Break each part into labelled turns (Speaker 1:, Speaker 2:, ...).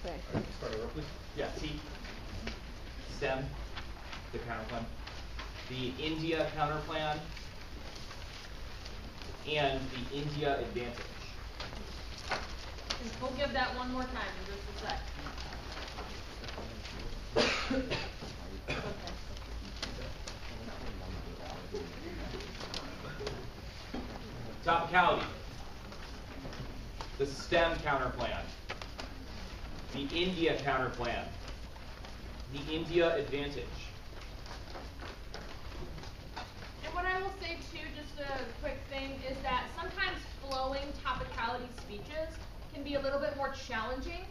Speaker 1: Okay.
Speaker 2: Start over, please.
Speaker 3: Yeah, T. STEM, the counterplan. The India counterplan. And the India advantage.
Speaker 4: We'll give that one more time in just a sec.
Speaker 3: Topicality. The STEM counterplan. The India counterplan. The India advantage.
Speaker 4: And what I will say too, just a quick thing, is that sometimes flowing topicality speeches can be a little bit more challenging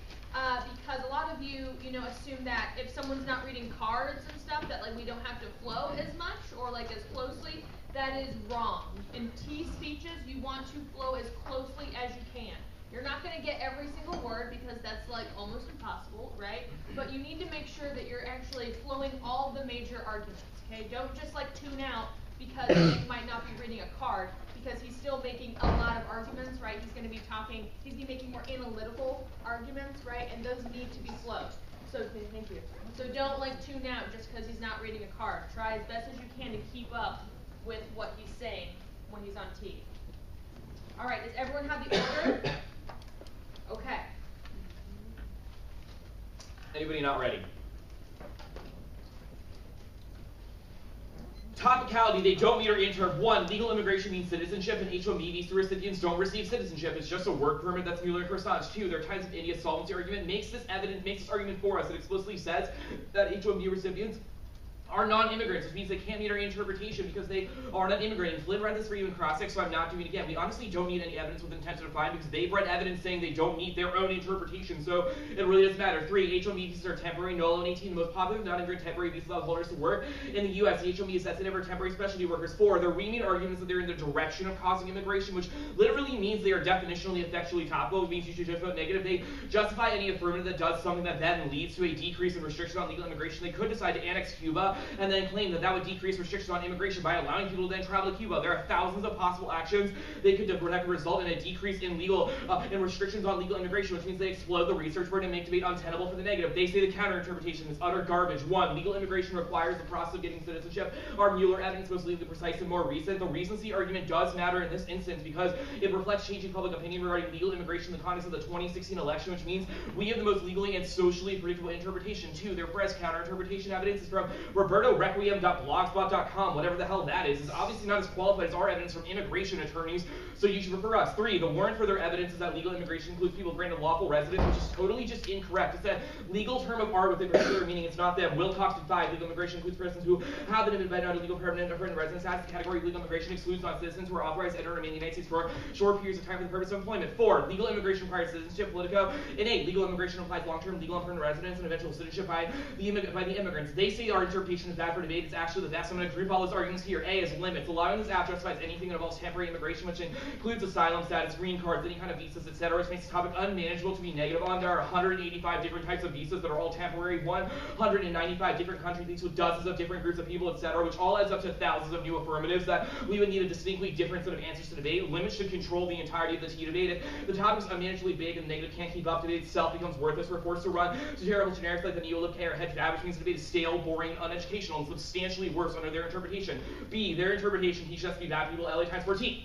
Speaker 4: because a lot of you assume that if someone's not reading cards and stuff, that like we don't have to flow as much or like as closely. That is wrong. In T speeches, you want to flow as closely as you can. You're not going to get every single word because that's like almost impossible, right? But you need to make sure that you're actually flowing all the major arguments, okay? Don't just like tune out because Nick might not be reading a card because he's still making a lot of arguments, right? He's going to be making more analytical arguments, right? And those need to be flowed. So thank you. So don't like tune out just because he's not reading a card. Try as best as you can to keep up with what he's saying when he's on T. All right, does everyone have the order? Okay.
Speaker 3: Anybody not ready? Topicality, they don't meet our interm. 1, legal immigration means citizenship, and H-1B visa recipients don't receive citizenship. It's just a work permit that's mutually corresponds. 2, there are times of India's solvency argument makes this argument for us. It explicitly says that H-1B recipients are non-immigrants, which means they can't meet our interpretation because they are not immigrating. Flynn read this for you in cross-check, so I'm not doing it again. We honestly don't need any evidence with intent to define because they've read evidence saying they don't meet their own interpretation, so it really doesn't matter. 3, H-1B visas are temporary, no and 18, the most popular non-immigrant temporary visa allows holders to work in the U.S. The H-1B is sensitive for temporary specialty workers. 4, they're reaming arguments that they're in the direction of causing immigration, which literally means they are definitionally effectually topical, which means you should just vote negative. They justify any affirmative that does something that then leads to a decrease in restriction on legal immigration. They could decide to annex Cuba and then claim that would decrease restrictions on immigration by allowing people to then travel to Cuba. There are thousands of possible actions that could result in a decrease in in restrictions on legal immigration, which means they explode the research burden and make debate untenable for the negative. They say the counter-interpretation is utter garbage. 1, legal immigration requires the process of getting citizenship. Our Mueller evidence was legally precise and more recent. The recency argument does matter in this instance because it reflects changing public opinion regarding legal immigration in the context of the 2016 election, which means we have the most legally and socially predictable interpretation. 2, their press counter-interpretation evidence is from Roberto Requiem.blogspot.com, whatever the hell that is obviously not as qualified as our evidence from immigration attorneys, so you should refer us. 3, the warrant for their evidence is that legal immigration includes people granted lawful residence, which is totally just incorrect. It's a legal term of art with a particular meaning. It's not them. Wilcox 5, legal immigration includes persons who have been invited under legal permanent or permanent residence. As the category of legal immigration excludes non-citizens who are authorized to enter and remain in the United States for short periods of time for the purpose of employment. 4, legal immigration requires citizenship. Politico. And 8, legal immigration implies long-term legal and permanent residence and eventual citizenship by the immigrants. They say our interpretation is bad for debate. It's actually the best. I'm going to group all those arguments here. A is limits. Allowing this app justifies anything that involves temporary immigration, which includes asylum status, green cards, any kind of visas, etc., which makes the topic unmanageable to be negative on. There are 185 different types of visas that are all temporary, 195 different country visas with dozens of different groups of people, etc., which all adds up to thousands of new affirmatives that we would need a distinctly different set of answers to debate. Limits should control the entirety of the T debate. If the topic is unmanageably big and the negative can't keep up, debate itself becomes worthless. We're forced to run to terrible generics like the Neolib or head which means the debate is stale, boring, uneducational, and substantially worse under their interpretation. B, their interpretation teaches us to be bad people. LA times 14.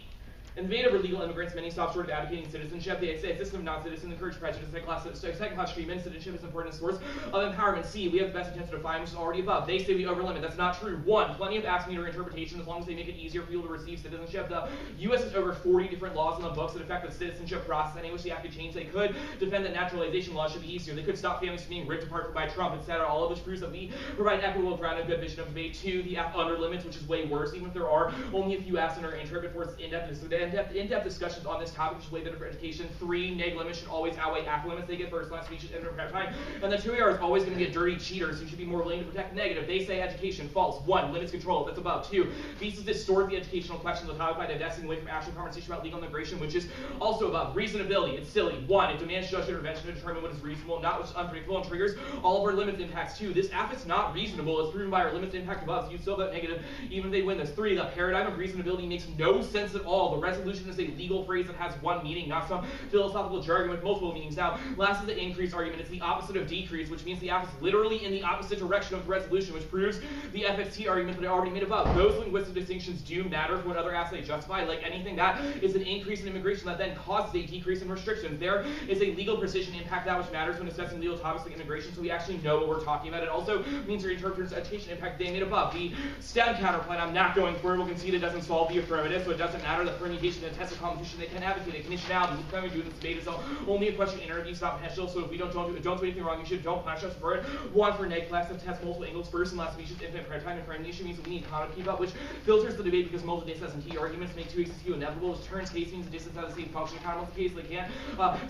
Speaker 3: In the debate over legal immigrants, many stop short of advocating citizenship. They say a system of non-citizens encourage prejudice, second-class treatment. Citizenship is an important source of empowerment. C, we have the best intent to define, which is already above. They say we overlimit. That's not true. 1, plenty of apps meet our interpretation as long as they make it easier for people to receive citizenship. The U.S. has over 40 different laws in the books that affect the citizenship process. Any which the app could change. They could defend that naturalization laws should be easier. They could stop families from being ripped apart by Trump, etc. All of which proves that we provide an equitable ground and good vision of debate. 2, the app under limits, which is way worse, even if there are only a few apps in our interpret for its in-depth discussions on this topic, which is way better for education. 3, neg limits should always outweigh app limits. They get first, last speeches, and time. And the 2 AR is always going to get dirty cheaters who should be more willing to protect negative. They say education, false. 1, limits control, that's above. 2, visas distort the educational questions of the topic by divesting away from actual conversation about legal immigration, which is also above. Reasonability, it's silly. 1, it demands judge intervention to determine what is reasonable, not what is unpredictable, and triggers all of our limits impacts. 2, this app is not reasonable. It's proven by our limits impact above, so you still vote negative even if they win this. 3, the paradigm of reasonability makes no sense at all. The resolution is a legal phrase that has one meaning, not some philosophical jargon with multiple meanings. Now, last is the increase argument. It's the opposite of decrease, which means the act is literally in the opposite direction of the resolution, which proves the FXT argument that I already made above. Those linguistic distinctions do matter for what other acts they justify. Like anything that is an increase in immigration that then causes a decrease in restrictions. There is a legal precision impact that which matters when assessing legal topics like immigration, so we actually know what we're talking about. It also means your interpreter's education impact they made above. The STEM counterplan I'm not going for. We'll concede it doesn't solve the affirmative, so it doesn't matter. The permutation and test of competition they can advocate. A conditionality. We're going to do this debate is only a question interview, stop potential. So if we don't do anything wrong, you should don't punish us for it. One for neg class of test multiple angles first, and last we should infinite prayer time and fragmentation means we need common to keep up, which filters the debate because multiple data sets and key arguments make 2x inevitable, which turns case means the distance has the same function common with the case. They can't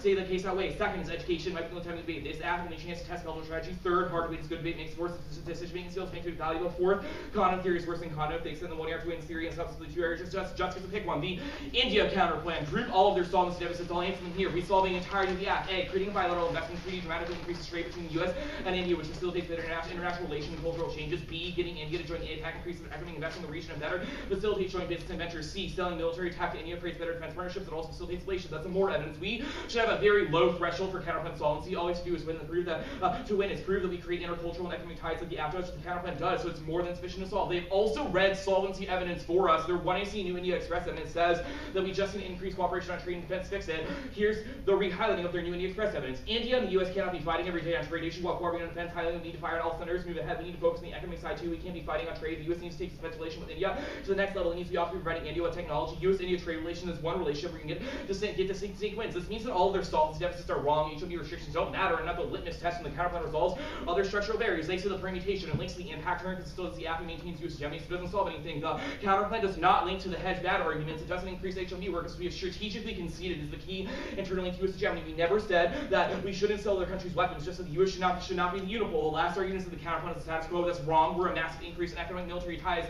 Speaker 3: say the case that way. Second is education, might be the time to debate. This after any chance to test mental strategy. Third, hard debate is good debate, makes worse decision making skills, makes it valuable. Fourth, condom theory is worse than condom. They extend the one after win theory and substitute two areas. Just to pick one. The India counterplan. Group all of their solvency deficits. I'll answer them here. We solve the entirety of the act. A, creating a bilateral investment treaty dramatically increases trade between the U.S. and India, which facilitates better international relations and cultural changes. B, getting India to join the APEC increases economic investment in the region and better facilitates joint business and ventures. C, selling military attack to India creates better defense partnerships and also facilitates relations. That's more evidence. We should have a very low threshold for counterplan solvency. All we have to do is win and prove that to win is prove that we create intercultural and economic ties like the after, which the counterplan does, so it's more than sufficient to solve. They've also read solvency evidence for us. Their 1AC New India Express evidence says that we just need to increase cooperation on trade and defense, fix it. Here's the re-highlighting of their New India Express evidence. India and the U.S. cannot be fighting every day on trade issues while cooperating on defense, highlighting the need to fire on all cylinders, move ahead. We need to focus on the economic side too. We can't be fighting on trade. The U.S. needs to take its defense relation with India to the next level. It needs to be often providing India with technology. U.S.-India trade relation is one relationship where you can get distinct wins. This means that all of their solvency deficits are wrong. HOB restrictions don't matter, and not the litmus test when the counterplan resolves other structural barriers. They say the permutation and links to the impact term because still as the AFI maintains U.S. hegemony, so it doesn't solve anything. The counterplan does not link to the hedge bad arguments. It doesn't increase HOB work, as we have strategically conceded is the key internal link to U.S. hegemony. We never said that we shouldn't sell their country's weapons, just that the U.S. should not be the unipole. The last argument is that the counterplan is the status quo. That's wrong. We're a massive increase in economic military ties,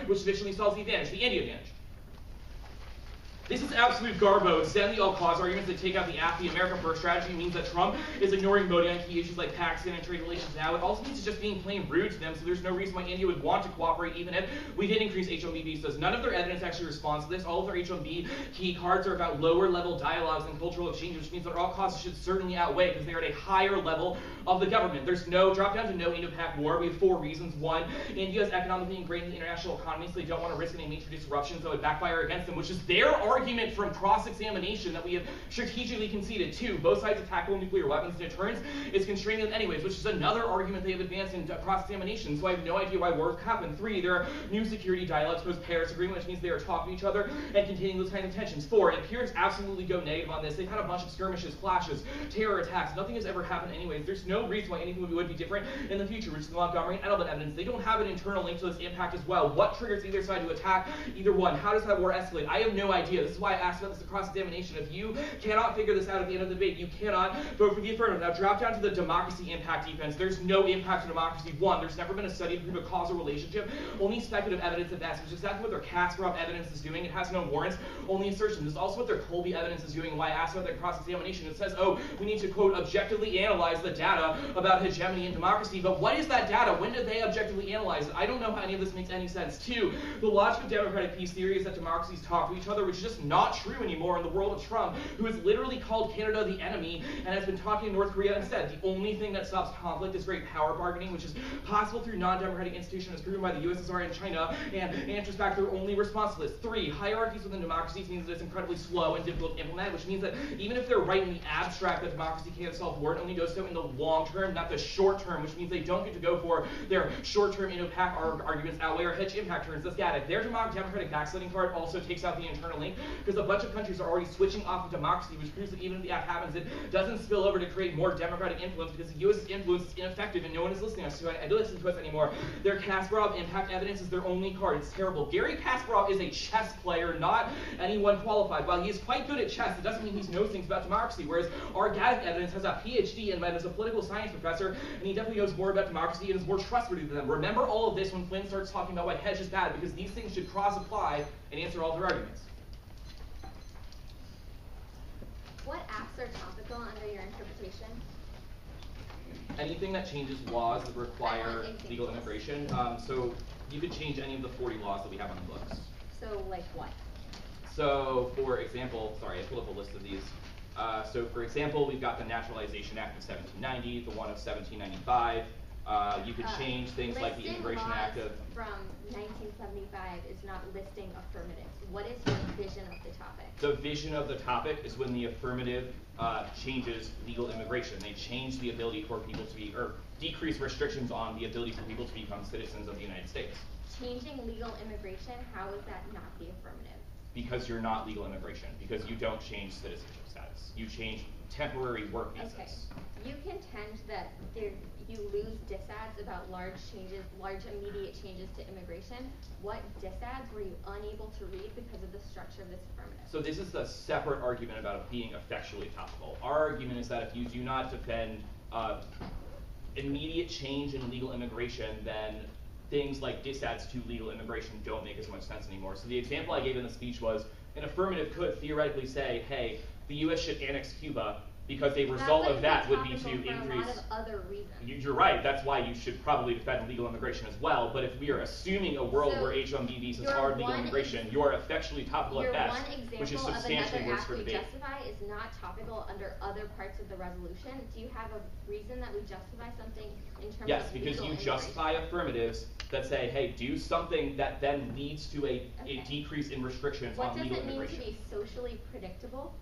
Speaker 3: which additionally solves the advantage, the India advantage. This is absolute garbo. Extend the all-cause arguments that take out the AFI American First strategy means that Trump is ignoring Modi on key issues like Pakistan and trade relations now. It also means it's just being plain rude to them, so there's no reason why India would want to cooperate even if we did increase H-1B visas. None of their evidence actually responds to this. All of their H-1B key cards are about lower-level dialogues and cultural exchanges, which means that all causes should certainly outweigh because they're at a higher level of the government. There's no drop-down to no Indo-Pak war. We have 4 reasons. 1, India is economically ingrained in the international economy, so they don't want to risk any major disruptions that would backfire against them, which is their argument from cross-examination that we have strategically conceded. 2, both sides attack nuclear weapons and deterrence is constraining them anyways, which is another argument they have advanced in cross-examination, so I have no idea why wars happen. 3, there are new security dialogues post-Paris Agreement, which means they are talking to each other and containing those kinds of tensions. 4, it appears absolutely go negative on this. They've had a bunch of skirmishes, clashes, terror attacks. Nothing has ever happened anyways. There's no reason why anything would be different in the future, which is the Montgomery and Edelman evidence. They don't have an internal link to this impact as well. What triggers either side to attack either one? How does that war escalate? I have no idea. This is why I asked about this cross-examination. If you cannot figure this out at the end of the debate, you cannot vote for the affirmative. Now drop down to the democracy impact defense. There's no impact to democracy. 1, there's never been a study to prove a causal relationship. Only speculative evidence at best, which is exactly what their Kasparov evidence is doing. It has no warrants, only assertions. This is also what their Colby evidence is doing, and why I asked about their cross-examination. It says, oh, we need to, quote, objectively analyze the data about hegemony and democracy. But what is that data? When did they objectively analyze it? I don't know how any of this makes any sense. 2, the logic of democratic peace theory is that democracies talk to each other, which is just not true anymore in the world of Trump, who has literally called Canada the enemy and has been talking to North Korea instead. The only thing that stops conflict is great power bargaining, which is possible through non-democratic institutions as proven by the USSR and China, and answers back their only response to this. 3, hierarchies within democracies means that it's incredibly slow and difficult to implement, which means that even if they're right in the abstract that democracy can't solve war, it only does so in the long term, not the short term, which means they don't get to go for their short-term Indo-Pak arguments outweigh or hedge impact turns. That's static. Their democratic backsliding card also takes out the internal link because a bunch of countries are already switching off of democracy, which proves that even if the act happens, it doesn't spill over to create more democratic influence because the U.S.'s influence is ineffective and no one is listening to us anymore. Their Kasparov impact evidence is their only card. It's terrible. Gary Kasparov is a chess player, not anyone qualified. While he is quite good at chess, it doesn't mean he knows things about democracy, whereas our Gatic evidence has a PhD and is a political science professor, and he definitely knows more about democracy and is more trustworthy than them. Remember all of this when Flynn starts talking about why hedge is bad, because these things should cross-apply and answer all their arguments.
Speaker 1: What acts are topical under your interpretation?
Speaker 3: Anything that changes laws that require legal immigration. So you could change any of the 40 laws that we have on the books.
Speaker 1: So like what?
Speaker 3: So, for example, sorry, I pulled up a list of these. So, for example, we've got the Naturalization Act of 1790, the one of 1795. You could change things like the Immigration Act of...
Speaker 1: from 1975 is not listing affirmatives. What is your vision of the topic?
Speaker 3: The vision of the topic is when the affirmative changes legal immigration. They change the ability for people to be, or decrease restrictions on the ability for people to become citizens of the United States.
Speaker 1: Changing legal immigration, how is that not the affirmative?
Speaker 3: Because you're not legal immigration, because you don't change citizenship status. You change temporary work visas.
Speaker 1: Okay. You contend that you lose disads about large immediate changes to immigration. What disads were you unable to read because of the structure of this affirmative?
Speaker 3: So this is a separate argument about it being effectually topical. Our argument is that if you do not defend immediate change in legal immigration, then things like disads to legal immigration don't make as much sense anymore. So the example I gave in the speech was, an affirmative could theoretically say, hey, the US should annex Cuba, because a result of that would be to increase...
Speaker 1: for a lot of other reasons.
Speaker 3: You're right, that's why you should probably defend legal immigration as well, but if we are assuming a world where H-1B visas are legal immigration, you are effectually topical at best, which is substantially worse for debate.
Speaker 1: Your one example of another act we justify is not topical under other parts of the resolution. Do you have a reason that we justify something in terms of
Speaker 3: Yes, because you justify affirmatives that say, hey, do something that then leads to a decrease in restrictions on legal immigration.
Speaker 1: What does it mean to be socially predictable?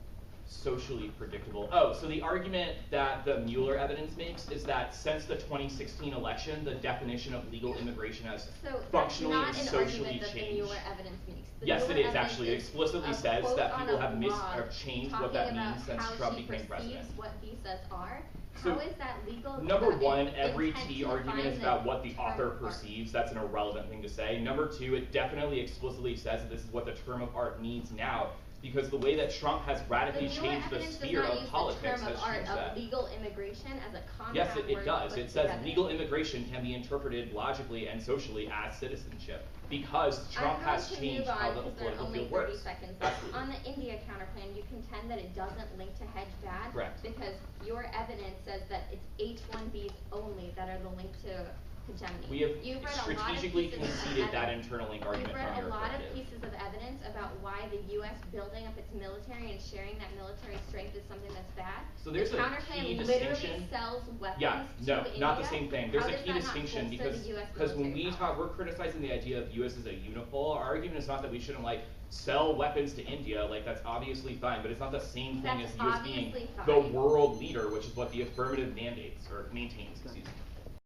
Speaker 3: Socially predictable. Oh, so the argument that the Mueller evidence makes is that since the 2016 election, the definition of legal immigration has functionally and socially changed.
Speaker 1: That the Mueller evidence makes.
Speaker 3: Yes, it is actually. It explicitly says that people have changed what that means since Trump became president.
Speaker 1: What visas are.
Speaker 3: So,
Speaker 1: how is that legal?
Speaker 3: Number one, every T argument is about what the author perceives. That's an irrelevant thing to say. Number two, it definitely explicitly says that this is what the term of art means now, because the way that Trump has radically changed the sphere of politics has changed that.
Speaker 1: Legal immigration as a compound
Speaker 3: Yes, it
Speaker 1: word
Speaker 3: does. It says
Speaker 1: together.
Speaker 3: legal immigration can be interpreted logically and socially as citizenship, because Trump has changed how the political field works. Absolutely.
Speaker 1: On the India counterclaim, you contend that it doesn't link to hedge bad.
Speaker 3: Correct.
Speaker 1: Because your evidence says that it's H-1Bs only that are the link to hegemony.
Speaker 3: We have strategically conceded that internal link argument from your
Speaker 1: You've read a lot of
Speaker 3: perspective.
Speaker 1: pieces of evidence about why the U.S. building up its military and sharing that military strength is something that's bad.
Speaker 3: So there's
Speaker 1: the
Speaker 3: a key distinction.
Speaker 1: literally sells weapons
Speaker 3: no,
Speaker 1: to
Speaker 3: not
Speaker 1: India.
Speaker 3: the same thing. There's
Speaker 1: How
Speaker 3: a
Speaker 1: does
Speaker 3: key
Speaker 1: that not
Speaker 3: distinction
Speaker 1: bolster the US
Speaker 3: because when we
Speaker 1: military
Speaker 3: talk,
Speaker 1: power?
Speaker 3: we're criticizing the idea of U.S. as a unipole. Our argument is not that we shouldn't sell weapons to India. That's obviously fine, but it's not the same thing as the U.S. being the world leader, which is what the affirmative mandates or maintains. Excuse me.